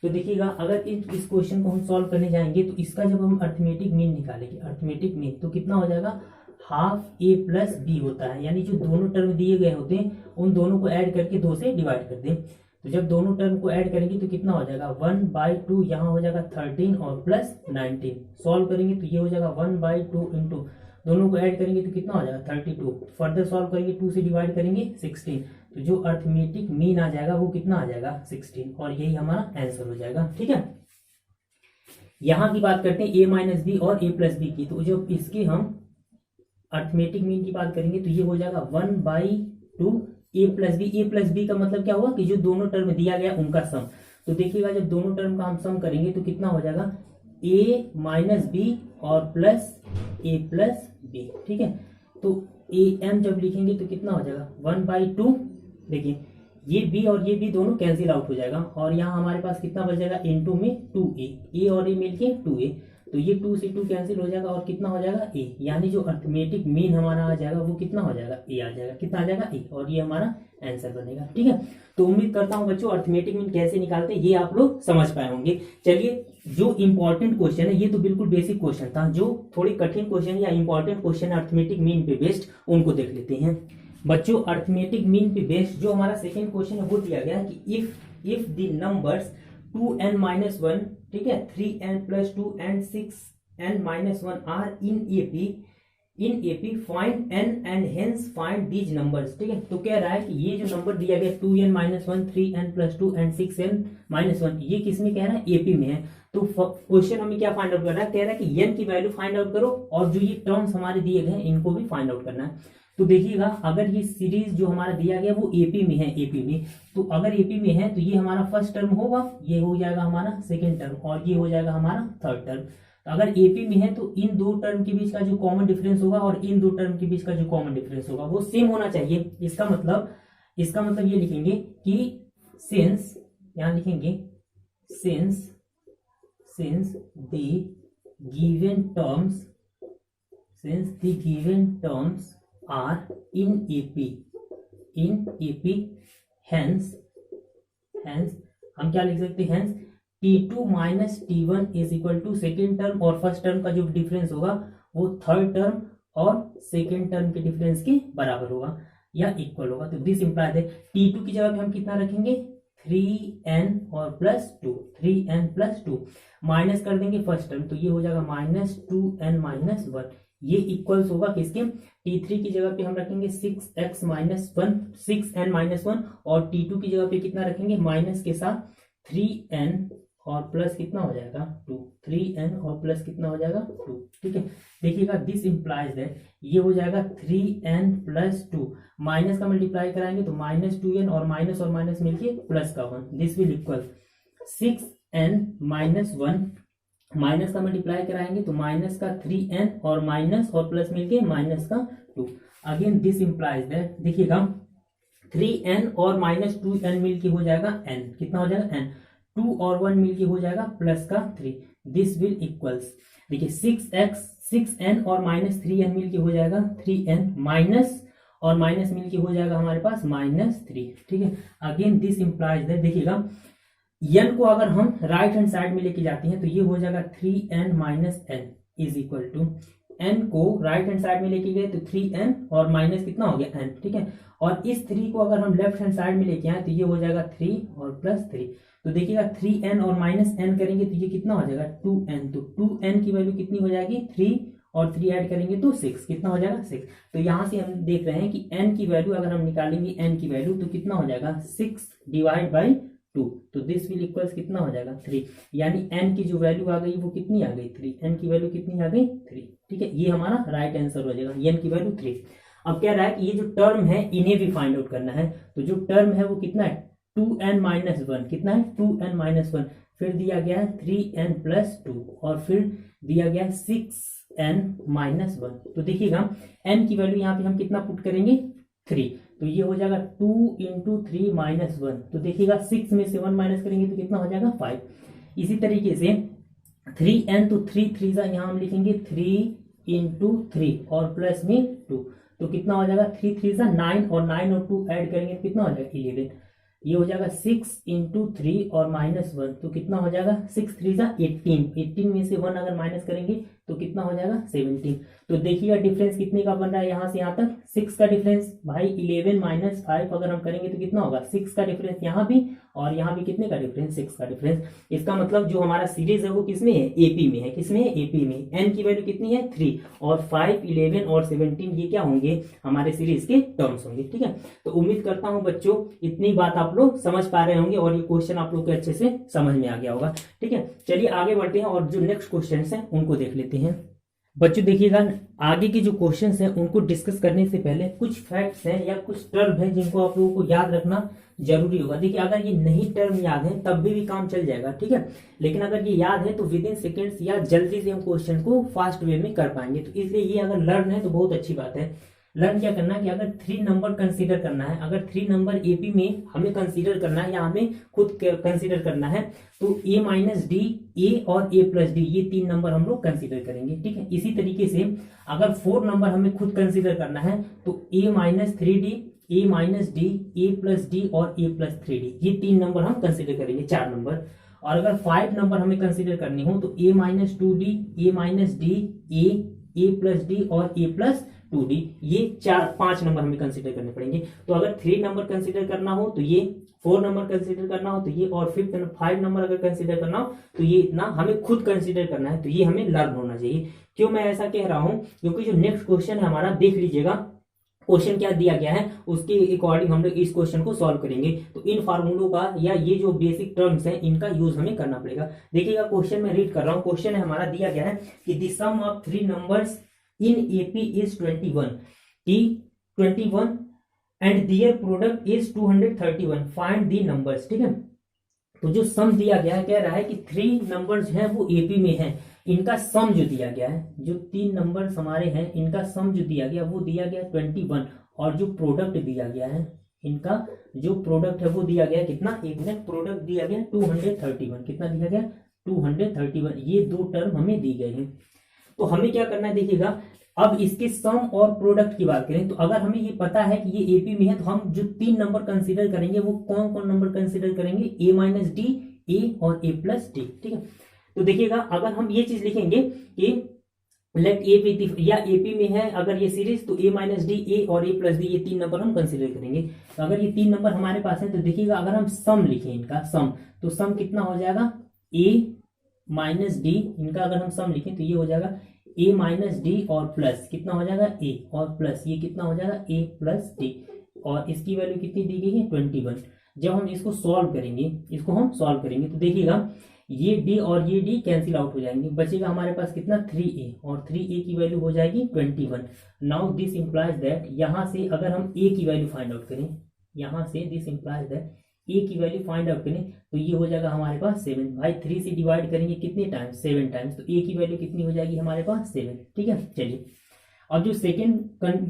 तो देखिएगा अगर इस क्वेश्चन को हम सॉल्व करने जाएंगे तो इसका जब हम अर्थमेटिक मीन निकालेंगे, अर्थमेटिक मीन तो कितना हो जाएगा हाफ a प्लस बी होता है, यानी जो दोनों टर्म दिए गए होते हैं उन दोनों को ऐड करके 2 से डिवाइड कर दें। तो जब दोनों टर्म को ऐड करेंगे तो कितना हो जाएगा 1/2, यहाँ हो जाएगा 13 और प्लस 19। सॉल्व करेंगे तो ये हो जाएगा 1/2 इंटू दोनों को ऐड करेंगे तो कितना हो जाएगा 32। फर्दर सॉल्व करेंगे 2 से डिवाइड करेंगे 16, तो जो अर्थमेटिक मीन आ जाएगा वो कितना आ जाएगा 16, और यही हमारा आंसर हो जाएगा। ठीक है, यहाँ की बात करते हैं a माइनस बी और a प्लस बी की। तो जब इसकी हम अर्थमेटिक मीन की बात करेंगे तो ये हो जाएगा 1/2 a plus b. a plus b का मतलब क्या हुआ कि जो दोनों टर्म दिया गया उनका सम। तो देखिएगा जब दोनों टर्म का हम सम करेंगे तो कितना हो जाएगा a माइनस बी और प्लस a प्लस बी। ठीक है, तो a m जब लिखेंगे तो कितना हो जाएगा 1/2। देखिए ये b और ये b दोनों कैंसिल आउट हो जाएगा और यहाँ हमारे पास कितना बच जाएगा इनटू में 2a, a और a मिलके 2a, तो ये 2 से 2 कैंसिल हो जाएगा और कितना हो जाएगा a, यानी जो अर्थमेटिक मीन हमारा आ जाएगा वो कितना हो जाएगा a आ जाएगा। कितना आ जाएगा a, और ये हमारा आंसर बनेगा। ठीक है, तो उम्मीद करता हूँ बच्चों अर्थमेटिक मीन कैसे निकालते हैं ये आप लोग समझ पाए होंगे। चलिए जो इंपॉर्टेंट क्वेश्चन है, ये तो बिल्कुल बेसिक क्वेश्चन था, जो थोड़ी कठिन क्वेश्चन या इंपॉर्टेंट क्वेश्चन अर्थमेटिक मीन पे बेस्ड उनको देख लेते हैं। बच्चों अर्थमेटिक मीन पे बेस्ड जो हमारा सेकेंड क्वेश्चन है वो दिया गया है कि इफ द नंबर्स 2n-1, ठीक है, 3n+2 and 6n-1 are in AP find n and hence find these numbers. ठीक है, तो कह रहा है कि ये जो नंबर दिया गया 2n-1, 3n+2 एंड 6n-1 ये किसमें कह रहा है एपी में है। तो क्वेश्चन हमें क्या फाइंड आउट करना है, कह रहा है कि n की वैल्यू फाइंड आउट करो और जो ये टर्म्स हमारे दिए गए हैं इनको भी फाइंड आउट करना है। तो देखिएगा अगर ये सीरीज जो हमारा दिया गया वो एपी में है, एपी में, तो अगर एपी में है तो ये हमारा फर्स्ट टर्म होगा, ये हो जाएगा हमारा सेकेंड टर्म और ये हो जाएगा हमारा थर्ड टर्म। तो अगर एपी में है तो इन दो टर्म के बीच का जो कॉमन डिफरेंस होगा और इन दो टर्म के बीच का जो कॉमन डिफरेंस होगा वो सेम होना चाहिए। इसका मतलब ये लिखेंगे कि सिंस, यहां लिखेंगे since the given terms are in AP hence हम क्या लिख सकते हैं, hence T2 minus T1 is equal to second term और फर्स्ट टर्म का जो डिफरेंस होगा वो थर्ड टर्म और सेकेंड टर्म के डिफरेंस के बराबर होगा या इक्वल होगा। तो दिस इंप्लाइज है T2 की जगह पे हम कितना रखेंगे 3n और प्लस 2, 3n+2 माइनस कर देंगे फर्स्ट टर्म, तो ये हो जाएगा -2n-1, ये इक्वल्स होगा किसके, T3 की जगह पे हम रखेंगे 6n-1 और T2 की जगह पे कितना रखेंगे माइनस के साथ 3n और प्लस कितना हो जाएगा 2, 3n और प्लस कितना हो जाएगा 2। ठीक है, देखिएगा दिस इंप्लाइज दैट ये हो जाएगा 3n+2 माइनस का मल्टीप्लाई कराएंगे तो -2n और माइनस मिलके प्लस का 1, this will equal 6n-1 minus का मल्टीप्लाई कराएंगे तो माइनस का 3n और माइनस और प्लस मिलके माइनस का 2। अगेन दिस इंप्लाइज दैट देखिएगा 3n और -2n मिलके हो जाएगा n, कितना हो जाएगा n, 2 और 1 मिलके हो जाएगा प्लस का 3, दिस विल इक्वल्स, देखिए 6n और -3n मिलके हो जाएगा 3n माइनस और माइनस मिलके हो जाएगा हमारे पास -3। ठीक है, अगेन दिस इंप्लाइज दैट देखिएगा n को अगर हम राइट हैंड साइड में लेके जाते हैं तो ये हो जाएगा 3n minus n is equal to, n को राइट हैंड साइड में लेके गए तो 3n और माइनस कितना हो गया n। ठीक है, और इस 3 को अगर हम लेफ्ट हैंड साइड में लेके आए तो ये हो जाएगा 3 और प्लस 3, तो देखिएगा 3n और -n करेंगे तो ये कितना हो जाएगा 2n, तो 2n की वैल्यू कितनी हो जाएगी 3 और 3 ऐड करेंगे तो 6, कितना हो जाएगा 6। तो यहाँ से हम देख रहे हैं कि n की वैल्यू अगर हम निकालेंगे n की वैल्यू तो कितना हो जाएगा 6/2, तो दिस विल इक्वल्स कितना हो जाएगा 3, यानी n की जो वैल्यू आ गई वो कितनी आ गई 3, n की वैल्यू कितनी आ गई 3। ठीक है, ये हमारा राइट आंसर हो जाएगा, n की वैल्यू 3। अब कह रहा है कि ये जो टर्म है इन्हें भी फाइंड आउट करना है, तो जो टर्म है वो कितना है 2n-1, कितना है 2n-1, फिर दिया गया है 3n+2 और फिर दिया गया है 6n-1। तो देखिएगा n की वैल्यू यहाँ पे हम कितना पुट करेंगे 3, तो ये हो जाएगा 2 × 3 - 1, तो देखिएगा 6 में से 1 माइनस करेंगे तो कितना हो जाएगा 5। इसी तरीके से 3n तो 3 यहाँ हम लिखेंगे 3 × 3 और प्लस में 2, तो कितना हो जाएगा 3 9 और 9 और 2 ऐड करेंगे तो कितना हो जाएगा 11, ये हो जाएगा 6 × 3 और -1, तो कितना हो जाएगा 6 3 18 में से 1 अगर माइनस करेंगे तो कितना हो जाएगा 17। तो देखिएगा डिफरेंस कितने का बन रहा है यहाँ से यहाँ तक 6 का डिफरेंस भाई। 11 माइनस 5 अगर हम करेंगे तो कितना होगा 6 का डिफरेंस यहाँ भी, और यहाँ भी कितने का डिफरेंस 6 का डिफरेंस। इसका मतलब जो हमारा सीरीज है वो किसमें है एपी में है। किसमें है एपी में। एन की वैल्यू कितनी है 3 और 5 11 और 17 ये क्या होंगे हमारे सीरीज के टर्म्स होंगे। ठीक है, तो उम्मीद करता हूं बच्चों इतनी बात आप लोग समझ पा रहे होंगे और ये क्वेश्चन आप लोग को अच्छे से समझ में आ गया होगा। ठीक है, चलिए आगे बढ़ते हैं और जो नेक्स्ट क्वेश्चन हैं उनको देख लेते हैं। बच्चों देखिएगा आगे के जो क्वेश्चंस हैं उनको डिस्कस करने से पहले कुछ फैक्ट्स हैं या कुछ टर्म है जिनको आप लोगों को याद रखना जरूरी होगा। देखिए अगर ये नहीं टर्म याद है तब भी काम चल जाएगा। ठीक है, लेकिन अगर ये याद है तो विद इन सेकेंड्स या जल्दी से हम क्वेश्चन को फास्ट वे में कर पाएंगे। तो इसलिए ये अगर लर्न है तो बहुत अच्छी बात है। लर्न क्या करना है कि अगर 3 नंबर कंसीडर करना है, अगर 3 नंबर एपी में हमें कंसीडर करना है या हमें खुद कंसीडर करना है तो ए माइनस डी, ए और ए प्लस डी ये 3 नंबर हम लोग कंसीडर करेंगे। ठीक है, इसी तरीके से अगर 4 नंबर हमें खुद कंसीडर करना है तो ए माइनस 3D, ए माइनस डी, ए प्लस डी और ए प्लस 3D ये 3 नंबर हम कंसीडर करेंगे 4 नंबर। और अगर 5 नंबर हमें कंसीडर करनी हो तो ए माइनस 2D, ए माइनस डी, ए प्लस डी और ए प्लस 2D ये 5 नंबर हमें कंसीडर करने पड़ेंगे। तो अगर 3 नंबर कंसीडर करना हो तो ये, 4 नंबर कंसीडर करना हो तो ये, और 5 नंबर अगर कंसीडर करना हो तो ये इतना हमें खुद कंसीडर करना है। तो ये हमें लर्न होना चाहिए। क्यों मैं ऐसा कह रहा हूं, क्योंकि जो नेक्स्ट क्वेश्चन है हमारा देख लीजिएगा क्वेश्चन क्या दिया गया है उसके अकॉर्डिंग हम लोग इस क्वेश्चन को सॉल्व करेंगे। तो इन फार्मूलों का या ये जो बेसिक टर्म्स हैं इनका यूज हमें करना पड़ेगा। देखिएगा क्वेश्चन में रीड कर रहा हूं। क्वेश्चन है हमारा दिया गया है कि the sum of 3 numbers in AP is 21 की 21 and their product is 231 find the numbers। ठीक है, तो जो सम दिया गया है कह रहा है कि 3 नंबर्स हैं वो AP में हैं, इनका सम जो दिया गया है, जो 3 नंबर्स हमारे हैं इनका सम जो दिया गया वो दिया गया 21 और जो प्रोडक्ट दिया गया है इनका जो प्रोडक्ट है वो दिया गया कितना, एक मिनट, प्रोडक्ट दिया गया 231। कितना दिया गया 231। ये 2 टर्म हमें दी गई है। तो हमें क्या करना है देखिएगा, अब इसके सम और प्रोडक्ट की बात करें तो अगर हमें ये पता है कि ये एपी में है तो हम जो 3 नंबर कंसीडर करेंगे वो कौन कौन नंबर कंसीडर करेंगे, ए माइनस डी, ए और ए प्लस डी। ठीक है, तो देखिएगा अगर हम ये चीज लिखेंगे कि लेट ए बी या एपी में है अगर ये सीरीज तो ए माइनस डी, ए और ए प्लस डी ये 3 नंबर हम कंसीडर करेंगे। तो अगर ये 3 नंबर हमारे पास है तो देखिएगा अगर हम सम लिखें इनका सम तो सम कितना हो जाएगा ए माइनस डी, इनका अगर हम सम लिखें तो ये हो जाएगा ए माइनस डी और प्लस कितना हो जाएगा ए और प्लस ये कितना हो जाएगा ए प्लस डी और इसकी वैल्यू कितनी दी गई है 21। जब हम इसको सॉल्व करेंगे, इसको हम सॉल्व करेंगे तो देखिएगा ये डी और ये डी कैंसिल आउट हो जाएंगे, बचेगा हमारे पास कितना 3a और 3a की वैल्यू हो जाएगी 21। नाउ दिस इंप्लाइज दैट यहां से अगर हम a की वैल्यू फाइंड आउट करें, यहां से दिस इंप्लाइज दैट a की वैल्यू फाइंड आउट करें तो ये हो जाएगा हमारे पास 7। भाई 3 से डिवाइड करेंगे कितने टाइम्स 7 टाइम्स, तो a की वैल्यू कितनी हो जाएगी हमारे पास 7। ठीक है, चलिए अब जो सेकेंड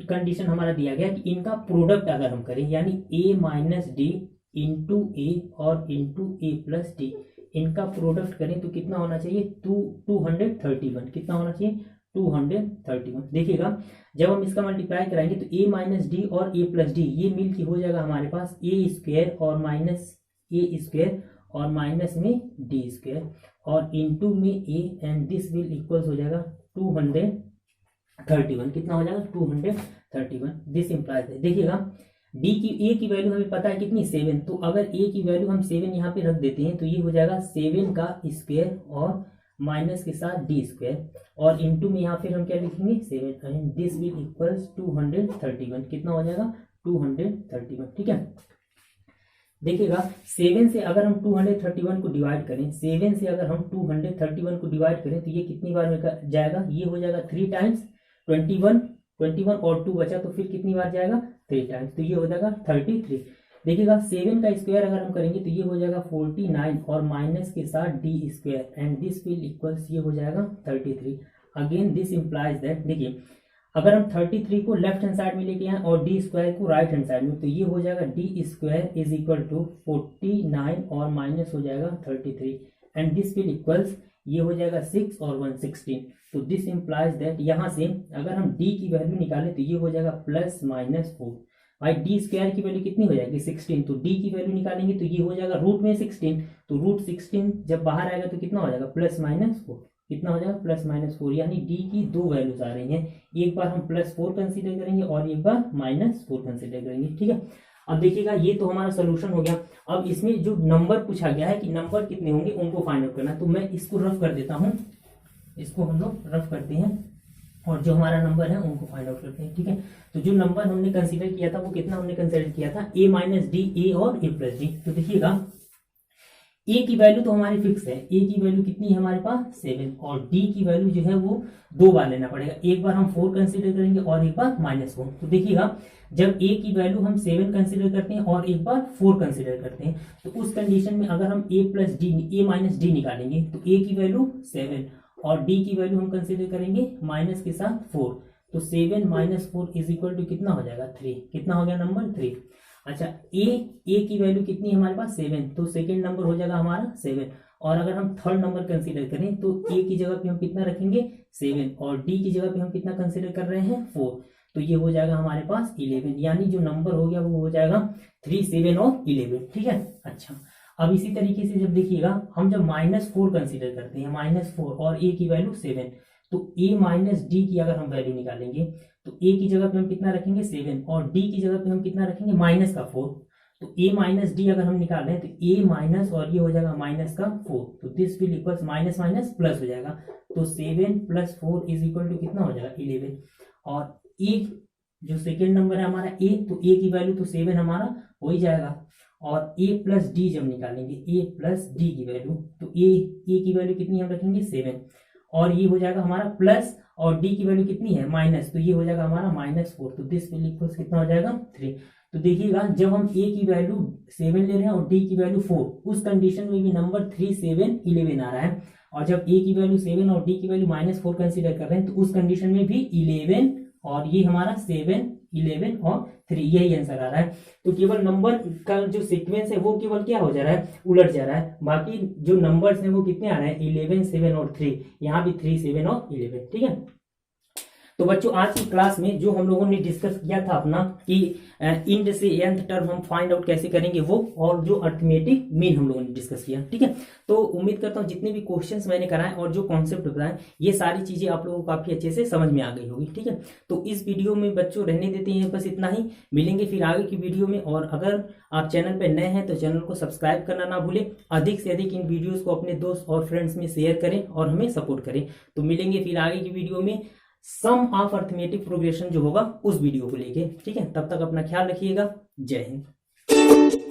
कंडीशन हमारा दिया गया कि इनका प्रोडक्ट अगर हम करें यानी a माइनस डी इंटू ए और इंटू ए प्लस डी इनका प्रोडक्ट करें तो कितना होना चाहिए 231। कितना होना चाहिए 231। देखिएगा जब हम इसका मल्टीप्लाई कराएंगे तो a माइनस डी और a प्लस डी ये मिल के हो जाएगा हमारे पास a स्क्वायर और माइनस a स्क्वायर और माइनस में d स्क्वायर और इनटू में a and this will equals हो जाएगा 231। कितना हो जाएगा 231। दिस इंप्लाइज है देखिएगा d की a की वैल्यू हमें पता है कितनी 7, तो अगर a की वैल्यू हम 7 यहाँ पे रख देते हैं तो ये हो जाएगा 7 का स्क्वायर और माइनस के साथ डी स्क्वायर और इनटू में यहाँ फिर हम क्या लिखेंगे 7 एंड दिस विल इक्वल्स 231। कितना हो जाएगा 231। ठीक है, देखिएगा 7 से अगर हम 231 को डिवाइड करें, 7 से अगर हम 231 को डिवाइड करें तो ये कितनी बार में जाएगा, ये हो जाएगा 3 टाइम्स 21 और 2 बचा तो फिर कितनी बार जाएगा 3 टाइम्स, तो ये हो जाएगा 33। देखिएगा 7 का स्क्वायर अगर हम करेंगे तो ये हो जाएगा 49 और माइनस के साथ D square and this will equals ये हो जाएगा 33। अगेन दिस इंप्लाइज दैट देखिए अगर हम 33 को लेफ्ट हैंड साइड में लेके आए और डी स्क्वायर को राइट हैंड साइड में तो ये हो जाएगा d square is equal to 49 और माइनस हो जाएगा 33 एंड दिस विल इक्वल्स ये हो जाएगा 6 और 1 16। तो दिस इंप्लाइज दैट यहाँ से अगर हम d की वैल्यू निकालें तो ये हो जाएगा प्लस माइनस 4। भाई डी स्क्वायर की वैल्यू कितनी हो जाएगी 16, तो d की वैल्यू निकालेंगे तो ये हो जाएगा रूट में 16, तो रूट 16 जब बाहर आएगा तो कितना हो जाएगा प्लस माइनस 4। कितना हो जाएगा +-4, यानी डी की दो वैल्यूज आ रही हैं, एक बार हम +4 कंसीडर करेंगे और एक बार -4 कंसीडर करेंगे, ठीक है। अब देखिएगा ये तो हमारा सोल्यूशन हो गया। अब इसमें जो नंबर पूछा गया है कि नंबर कितने होंगे उनको फाइंड आउट करना है, तो मैं इसको रफ कर देता हूँ, इसको हम लोग रफ करते हैं और जो हमारा नंबर है उनको फाइंड आउट करते हैं, ठीक है। तो जो नंबर हमने कंसीडर किया था वो कितना हमने कंसीडर किया था, a - d, a और a+d। तो देखिएगा a की वैल्यू तो हमारी फिक्स है, a की वैल्यू कितनी है हमारे पास 7, और d की वैल्यू जो है वो दो बार लेना पड़ेगा, एक बार हम 4 कंसीडर करेंगे और एक बार -4। तो देखिएगा जब a की वैल्यू हम 7 कंसीडर करते हैं और एक बार 4 कंसीडर करते हैं, तो उस कंडीशन में अगर हम a - d निकालेंगे तो a की वैल्यू 7 और d की वैल्यू हम कंसीडर करेंगे माइनस के साथ 4, तो 7 - 4 इज इक्वल टू कितना हो जाएगा 3, कितना हो गया नंबर 3। अच्छा a की वैल्यू कितनी है हमारे पास 7, तो सेकंड नंबर हो जाएगा हमारा 7, और अगर हम थर्ड नंबर कंसीडर करें तो a की जगह पे हम कितना रखेंगे 7 और d की जगह पे हम कितना कंसीडर कर रहे हैं 4, तो ये हो जाएगा हमारे पास 11, यानी जो नंबर हो गया वो हो जाएगा 3, 7 और 11, ठीक है। अच्छा अब इसी तरीके से जब देखिएगा हम जब -4 कंसीडर करते हैं, -4 और a की वैल्यू 7, तो a - d की अगर हम वैल्यू निकालेंगे तो a की जगह पे हम कितना रखेंगे 7 और d की जगह पे हम कितना रखेंगे -4, तो a - d अगर हम निकाल रहे हैं तो a माइनस और ये हो जाएगा -4, तो this will equals minus minus plus हो जाएगा, तो 7 + 4 इज इक्वल टू कितना हो जाएगा 11, और a जो सेकेंड नंबर है हमारा a, तो a की वैल्यू तो 7 हमारा हो ही जाएगा, और a + d जब निकालेंगे a + d की वैल्यू, तो a की वैल्यू कितनी हम रखेंगे 7, और ये हो जाएगा हमारा प्लस, और d की वैल्यू कितनी है माइनस, तो ये हो जाएगा हमारा -4, तो दिस विल इक्वल्स कितना हो जाएगा 3। तो देखिएगा जब हम a की वैल्यू 7 ले रहे हैं और d की वैल्यू 4, उस कंडीशन में भी नंबर 3, 7, 11 आ रहा है, और जब a की वैल्यू 7 और d की वैल्यू -4 कंसीडर कर रहे हैं तो उस कंडीशन में भी 11, और ये हमारा 7, 11 और 3, यही आंसर आ रहा है। तो केवल नंबर का जो सीक्वेंस है वो केवल क्या हो जा रहा है, उलट जा रहा है, बाकी जो नंबर्स हैं वो कितने आ रहे हैं 11, 7 और 3, यहाँ भी 3, 7 और 11, ठीक है। तो बच्चों आज की क्लास में जो हम लोगों ने डिस्कस किया था अपना कि इंड से nth टर्म हम फाइंड आउट कैसे करेंगे वो, और जो अर्थमेटिक मीन हम लोगों ने डिस्कस किया, ठीक है। तो उम्मीद करता हूँ जितने भी क्वेश्चंस मैंने कराए और जो कॉन्सेप्ट बताए ये सारी चीजें आप लोगों को काफी अच्छे से समझ में आ गई होगी, ठीक है। तो इस वीडियो में बच्चों रहने देते हैं बस इतना ही, मिलेंगे फिर आगे की वीडियो में, और अगर आप चैनल पर नए हैं तो चैनल को सब्सक्राइब करना ना भूलें, अधिक से अधिक इन वीडियोज को अपने दोस्त और फ्रेंड्स में शेयर करें और हमें सपोर्ट करें। तो मिलेंगे फिर आगे की वीडियो में सम ऑफ अर्थमेटिक प्रोग्रेशन जो होगा उस वीडियो को लेके, ठीक है। तब तक अपना ख्याल रखिएगा, जय हिंद।